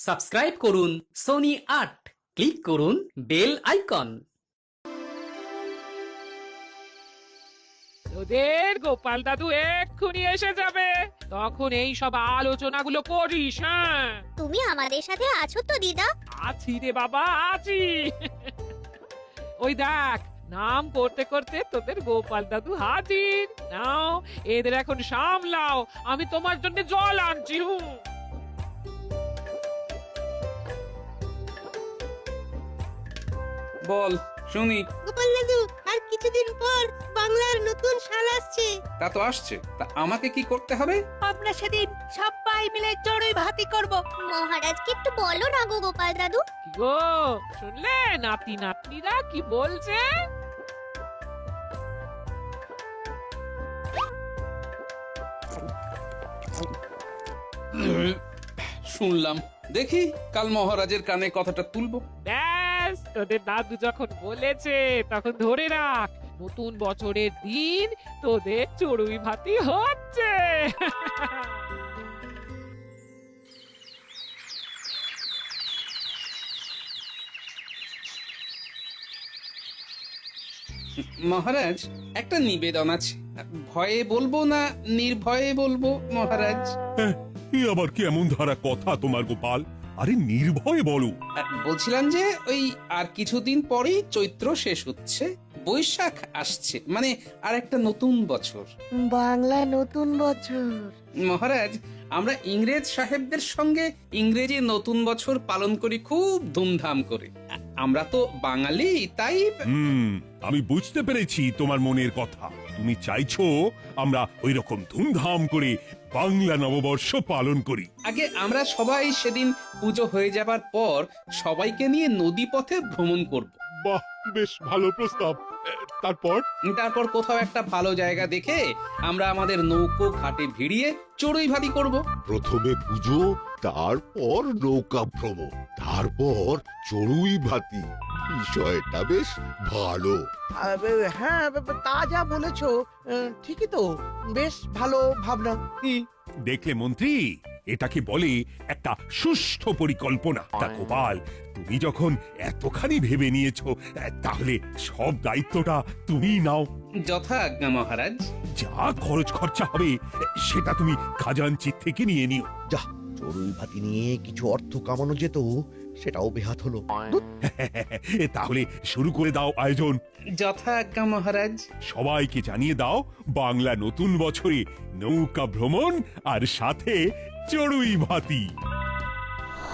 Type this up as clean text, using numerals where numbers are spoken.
Subscribe করুন Sony ৮, click করুন bell icon. তোদের গোপাল দাদু এক্ষুনি এসে যাবে, তখন এই সব আলোচনাগুলো করিস। হ্যাঁ, তুমি আমাদের সাথে আছো তো দিদা? আছি রে বাবা, আছি। ওই দেখ, নাম করতে করতে তোদের গোপাল দাদু হাজির। নাও, এদের এখন সামলাও, আমি তোমার জন্য জল আনছি। বল শুনি। গোপাল দাদু, আর কিছুদিন পর বাংলার নতুন সাল আসছে। তা তো আসছে, তা আমাকে কি করতে হবে? আমরা সেদিন সবাই মিলে চড়ুই ভাতি করব। মহারাজকে একটু বলো না গো গোপাল দাদু। কি গো, শুনলে নাতি নাতনিরা কি বলছে? শুনলাম, দেখি কাল মহারাজের কানে কথাটা তুলবো। ব্যাস, তোদের দাদু যখন বলেছে তখন ধরে রাখ, নতুন বছরের দিন তোদের চড়ুই ভাতি হচ্ছে। মহারাজ, একটা নিবেদন আছে, ভয়ে বলবো না নির্ভয়ে বলবো মহারাজ? এ আবার কেমন ধারা কথা তোমার গোপাল? আরে নির্ভয়ে বলো। বলছিলাম যে ওই আর কিছুদিন পরেই চৈত্র শেষ হচ্ছে, বৈশাখ আসছে, মানে আর একটা নতুন বছর। বাংলা নতুন বছর। মহারাজ, আমরা ইংরেজ সাহেবদের সঙ্গে ইংরেজি নতুন বছর পালন করি খুব ধুমধাম করে। আমরা তো বাঙালি, তাই আমি বুঝতে পেরেছি তোমার মনের কথা। তুমি চাইছো আমরা ওই রকম ধুমধাম করে বাংলা নববর্ষ পালন করি। আগে আমরা সবাই সেদিন পুজো হয়ে যাবার পর সবাইকে নিয়ে নদী পথে ভ্রমণ করব। বাহ, বেশ ভালো প্রস্তাব। তারপর কোথাও একটা ভালো জায়গা দেখে আমরা আমাদের নৌকো ঘাটে ভিড়িয়ে চড়ুই ভাতি করব। প্রথমে পুজো, তারপর নৌকা ভ্রমণ, তারপর চড়ুই ভাতি। বিষয়টা বেশ ভালো। হ্যাঁ, তা যা বলেছো ঠিকই তো, বেশ ভালো ভাবনা। দেখলে মন্ত্রী, এটাকে বলে একটা সুষ্ঠু পরিকল্পনা। তা গোপাল, তুমি যখন এতখানি ভেবে নিয়েছো, তাহলে সব দায়িত্বটা তুমিই নাও। যথাজ্ঞা মহারাজ। যা খরচ খরচা হবে সেটা তুমি খাজাঞ্চির থেকে নিয়ে নিও। যা, চড়ুই ভাতি নিয়ে কিছু অর্থ কামানো যেত, সেটাও বেহাত হলো। তাহলে শুরু করে দাও আয়োজন। যথাজ্ঞা মহারাজ। সবাইকে জানিয়ে দাও বাংলা নতুন বছরে নৌকা ভ্রমণ আর সাথে চড়ুই ভাতি।